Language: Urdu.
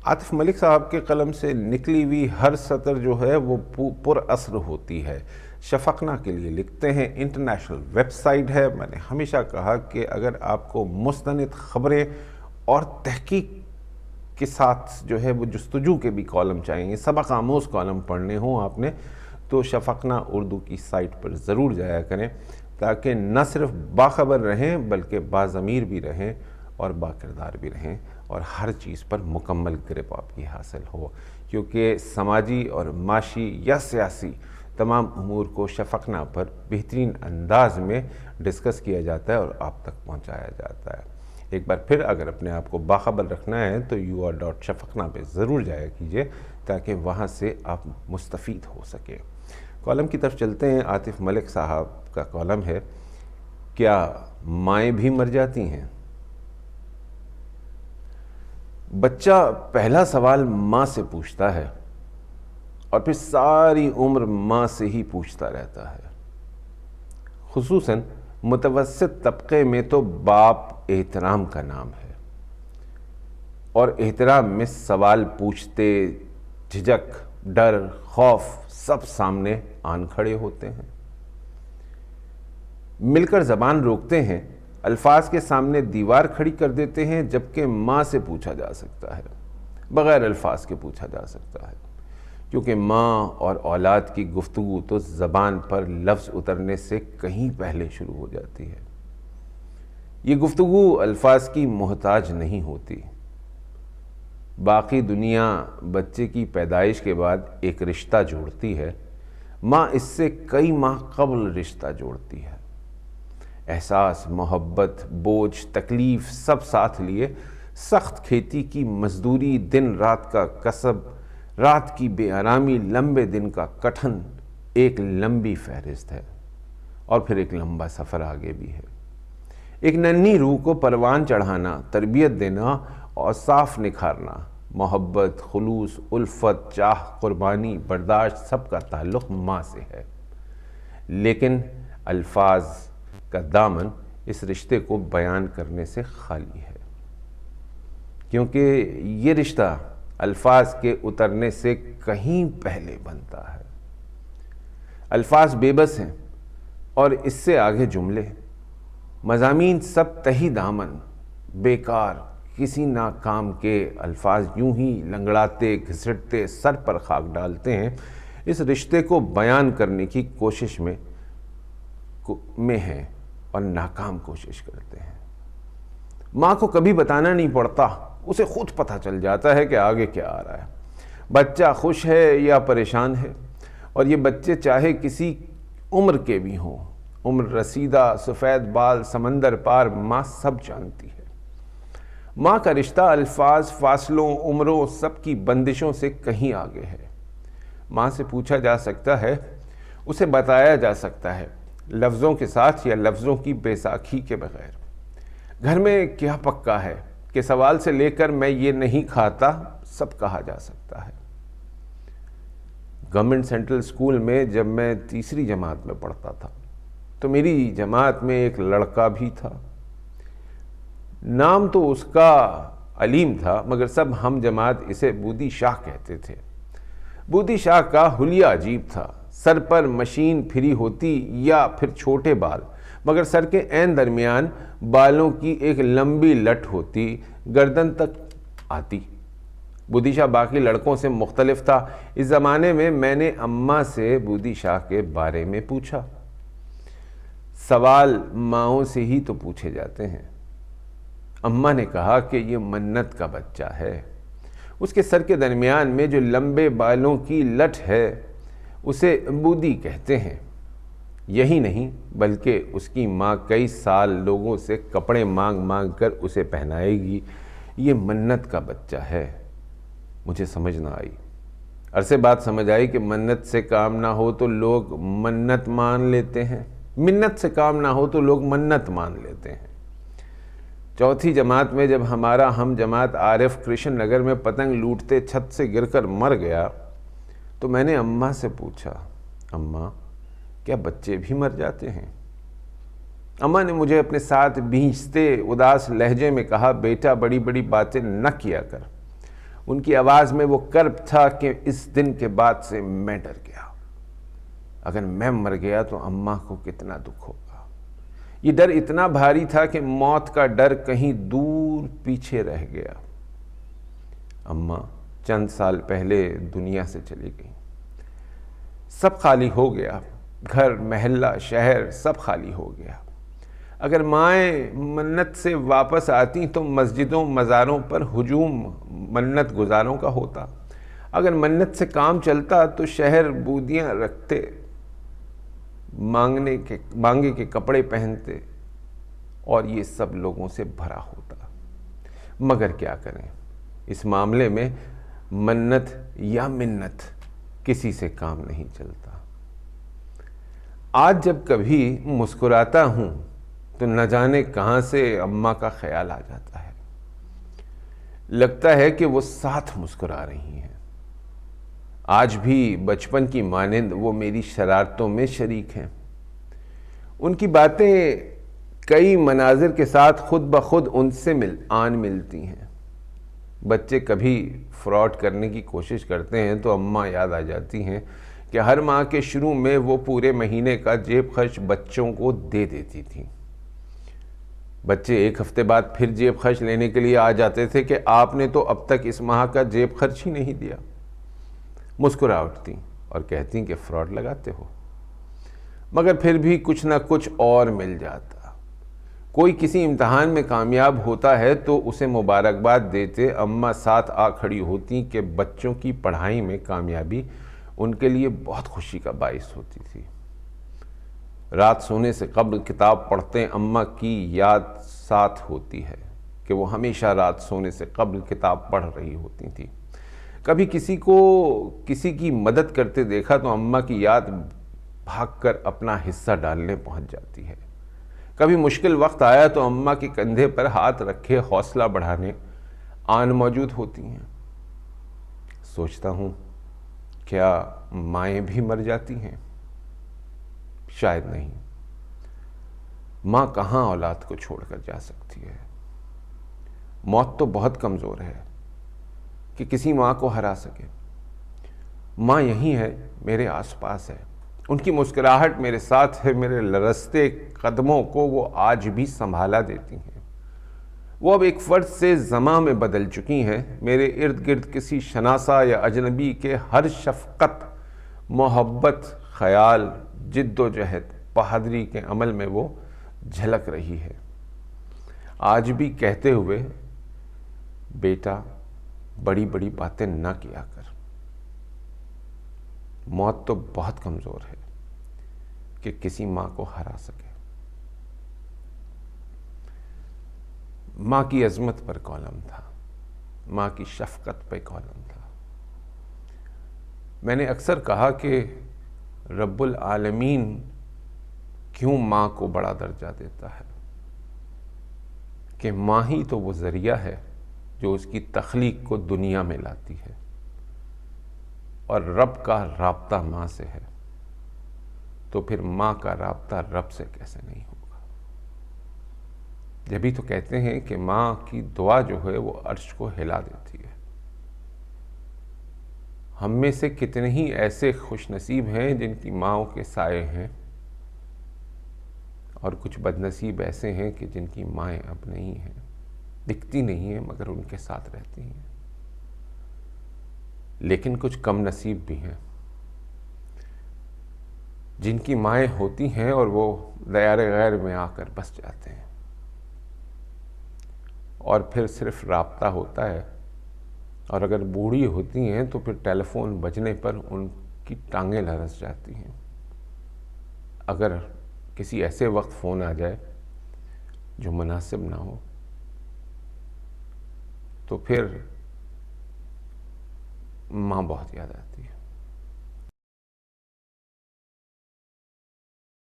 عاطف ملک صاحب کے قلم سے نکلی ہوئی ہر سطر جو ہے وہ پر اثر ہوتی ہے۔ شفقنا کے لیے لکھتے ہیں، انٹرنیشنل ویب سائٹ ہے۔ میں نے ہمیشہ کہا کہ اگر آپ کو مستند خبریں اور تحقیق کے ساتھ جو ہے وہ جستجو کے بھی کالم چاہیے، سبق آموز کالم پڑھنے ہوں آپ نے، تو شفقنا اردو کی سائٹ پر ضرور جایا کریں، تاکہ نہ صرف باخبر رہیں بلکہ باضمیر بھی رہیں اور باکردار بھی رہیں، اور ہر چیز پر مکمل گرپ آپ کی حاصل ہو، کیونکہ سماجی اور معاشی یا سیاسی تمام امور کو شفقنا پر بہترین انداز میں ڈسکس کیا جاتا ہے اور آپ تک پہنچایا جاتا ہے۔ ایک بار پھر اگر اپنے آپ کو باخبر رکھنا ہے تو ur.shafaqna پہ ضرور جایا کیجئے، تاکہ وہاں سے آپ مستفید ہو سکیں۔ کالم کی طرف چلتے ہیں۔ عاطف ملک صاحب کا کالم ہے، کیا مائیں بھی مر جاتی ہیں؟ بچہ پہلا سوال ماں سے پوچھتا ہے اور پھر ساری عمر ماں سے ہی پوچھتا رہتا ہے۔ خصوصاً متوسط طبقے میں تو باپ احترام کا نام ہے، اور احترام میں سوال پوچھتے جھجک، ڈر، خوف سب سامنے آن کھڑے ہوتے ہیں۔ مل کر زبان روکتے ہیں، الفاظ کے سامنے دیوار کھڑی کر دیتے ہیں، جبکہ ماں سے پوچھا جا سکتا ہے، بغیر الفاظ کے پوچھا جا سکتا ہے، کیونکہ ماں اور اولاد کی گفتگو تو زبان پر لفظ اترنے سے کہیں پہلے شروع ہو جاتی ہے۔ یہ گفتگو الفاظ کی محتاج نہیں ہوتی۔ باقی دنیا بچے کی پیدائش کے بعد ایک رشتہ جوڑتی ہے، ماں اس سے کئی ماہ قبل رشتہ جوڑتی ہے۔ احساس، محبت، بوجھ، تکلیف سب ساتھ لیے، سخت کھیتی کی مزدوری، دن رات کا کسب، رات کی بے آرامی، لمبے دن کا کٹھن، ایک لمبی فہرست ہے، اور پھر ایک لمبا سفر آگے بھی ہے۔ ایک ننھی روح کو پروان چڑھانا، تربیت دینا اور صاف نکھارنا، محبت، خلوص، الفت، چاہ، قربانی، برداشت سب کا تعلق ماں سے ہے۔ لیکن الفاظ کا دامن اس رشتے کو بیان کرنے سے خالی ہے، کیونکہ یہ رشتہ الفاظ کے اترنے سے کہیں پہلے بنتا ہے۔ الفاظ بے بس ہیں اور اس سے آگے جملے، مضامین سب تہی دامن، بیکار، کسی ناکام کے الفاظ یوں ہی لنگڑاتے گھسٹتے سر پر خاک ڈالتے ہیں، اس رشتے کو بیان کرنے کی کوشش میں ہیں اور ناکام کوشش کرتے ہیں۔ ماں کو کبھی بتانا نہیں پڑتا، اسے خود پتہ چل جاتا ہے کہ آگے کیا آ رہا ہے، بچہ خوش ہے یا پریشان ہے، اور یہ بچے چاہے کسی عمر کے بھی ہوں، عمر رسیدہ، سفید بال، سمندر پار، ماں سب جانتی ہے۔ ماں کا رشتہ الفاظ، فاصلوں، عمروں سب کی بندشوں سے کہیں آگے ہے۔ ماں سے پوچھا جا سکتا ہے، اسے بتایا جا سکتا ہے، لفظوں کے ساتھ یا لفظوں کی بے ساکھی کے بغیر۔ گھر میں کیا پکا ہے کہ سوال سے لے کر میں یہ نہیں کھاتا سب کہا جا سکتا ہے۔ گورنمنٹ سینٹرل اسکول میں جب میں تیسری جماعت میں پڑھتا تھا تو میری جماعت میں ایک لڑکا بھی تھا۔ نام تو اس کا علیم تھا، مگر سب ہم جماعت اسے بودی شاہ کہتے تھے۔ بودی شاہ کا حلیہ عجیب تھا، سر پر مشین پھری ہوتی یا پھر چھوٹے بال، مگر سر کے عین درمیان بالوں کی ایک لمبی لٹ ہوتی، گردن تک آتی۔ بودی شاہ باقی لڑکوں سے مختلف تھا۔ اس زمانے میں میں نے اماں سے بودی شاہ کے بارے میں پوچھا۔ سوال ماؤں سے ہی تو پوچھے جاتے ہیں۔ اماں نے کہا کہ یہ منت کا بچہ ہے، اس کے سر کے درمیان میں جو لمبے بالوں کی لٹ ہے اسے بودی کہتے ہیں۔ یہی نہیں بلکہ اس کی ماں کئی سال لوگوں سے کپڑے مانگ مانگ کر اسے پہنائے گی۔ یہ منت کا بچہ ہے۔ مجھے سمجھ نہ آئی، عرصے بعد سمجھ آئی کہ منت سے کام نہ ہو تو لوگ منت مان لیتے ہیں، منت سے کام نہ ہو تو لوگ منت مان لیتے ہیں۔ چوتھی جماعت میں جب ہمارا ہم جماعت عارف کرشن نگر میں پتنگ لوٹتے چھت سے گر کر مر گیا تو میں نے اماں سے پوچھا، اماں کیا بچے بھی مر جاتے ہیں؟ اماں نے مجھے اپنے ساتھ بھینجتے اداس لہجے میں کہا، بیٹا بڑی بڑی باتیں نہ کیا کر، ان کی آواز میں وہ کرب تھا کہ اس دن کے بعد سے میں ڈر گیا. اگر میں مر گیا تو اماں کو کتنا دکھ ہوگا. یہ ڈر اتنا بھاری تھا کہ موت کا ڈر کہیں دور پیچھے رہ گیا. اماں چند سال پہلے دنیا سے چلی گئی. سب خالی ہو گیا. گھر، محلہ، شہر سب خالی ہو گیا. اگر مائیں منت سے واپس آتی تو مسجدوں مزاروں پر ہجوم منت گزاروں کا ہوتا. اگر منت سے کام چلتا تو شہر بودیاں رکھتے، مانگے کے کپڑے پہنتے اور یہ سب لوگوں سے بھرا ہوتا. مگر کیا کریں، اس معاملے میں منت یا منت کسی سے کام نہیں چلتا. آج جب کبھی مسکراتا ہوں تو نہ جانے کہاں سے اماں کا خیال آ جاتا ہے. لگتا ہے کہ وہ ساتھ مسکرا رہی ہیں. آج بھی بچپن کی مانند وہ میری شرارتوں میں شریک ہیں. ان کی باتیں کئی مناظر کے ساتھ خود بخود ان سے ملتی ہیں. بچے کبھی فراڈ کرنے کی کوشش کرتے ہیں تو اماں یاد آ جاتی ہیں کہ ہر ماہ کے شروع میں وہ پورے مہینے کا جیب خرچ بچوں کو دے دیتی تھیں. بچے ایک ہفتے بعد پھر جیب خرچ لینے کے لیے آ جاتے تھے کہ آپ نے تو اب تک اس ماہ کا جیب خرچ ہی نہیں دیا. مسکرا اٹھتی اور کہتی کہ فراڈ لگاتے ہو. مگر پھر بھی کچھ نہ کچھ اور مل جاتا. کوئی کسی امتحان میں کامیاب ہوتا ہے تو اسے مبارکباد دیتے اماں ساتھ آ کھڑی ہوتی کہ بچوں کی پڑھائی میں کامیابی ان کے لیے بہت خوشی کا باعث ہوتی تھی. رات سونے سے قبل کتاب پڑھتے اماں کی یاد ساتھ ہوتی ہے کہ وہ ہمیشہ رات سونے سے قبل کتاب پڑھ رہی ہوتی تھی. کبھی کسی کی مدد کرتے دیکھا تو اماں کی یاد بھاگ کر اپنا حصہ ڈالنے پہنچ جاتی ہے. کبھی مشکل وقت آیا تو اماں کے کندھے پر ہاتھ رکھے حوصلہ بڑھانے آن موجود ہوتی ہیں. سوچتا ہوں کیا مائیں بھی مر جاتی ہیں؟ شاید نہیں. ماں کہاں اولاد کو چھوڑ کر جا سکتی ہے. موت تو بہت کمزور ہے کہ کسی ماں کو ہرا سکے. ماں یہی ہے، میرے آس پاس ہے. ان کی مسکراہٹ میرے ساتھ ہے. میرے لرزتے قدموں کو وہ آج بھی سنبھالا دیتی ہیں. وہ اب ایک فرد سے زماں میں بدل چکی ہیں. میرے ارد گرد کسی شناسا یا اجنبی کے ہر شفقت، محبت، خیال، جد و جہد، بہادری کے عمل میں وہ جھلک رہی ہے. آج بھی کہتے ہوئے، بیٹا بڑی بڑی باتیں نہ کیا کر. موت تو بہت کمزور ہے کہ کسی ماں کو ہرا سکے. ماں کی عظمت پر کالم تھا، ماں کی شفقت پہ کالم تھا. میں نے اکثر کہا کہ رب العالمین کیوں ماں کو بڑا درجہ دیتا ہے، کہ ماں ہی تو وہ ذریعہ ہے جو اس کی تخلیق کو دنیا میں لاتی ہے. اور رب کا رابطہ ماں سے ہے تو پھر ماں کا رابطہ رب سے کیسے نہیں ہوگا. جبھی تو کہتے ہیں کہ ماں کی دعا جو ہے وہ عرش کو ہلا دیتی ہے. ہم میں سے کتنے ہی ایسے خوش نصیب ہیں جن کی ماؤں کے سائے ہیں، اور کچھ بد نصیب ایسے ہیں کہ جن کی مائیں اب نہیں ہیں، دکھتی نہیں ہیں مگر ان کے ساتھ رہتی ہیں. لیکن کچھ کم نصیب بھی ہیں جن کی مائیں ہوتی ہیں اور وہ دیار غیر میں آ کر بس جاتے ہیں، اور پھر صرف رابطہ ہوتا ہے. اور اگر بوڑھی ہوتی ہیں تو پھر ٹیلی فون بجنے پر ان کی ٹانگیں لرز جاتی ہیں. اگر کسی ایسے وقت فون آ جائے جو مناسب نہ ہو تو پھر ماں بہت یاد آتی ہے.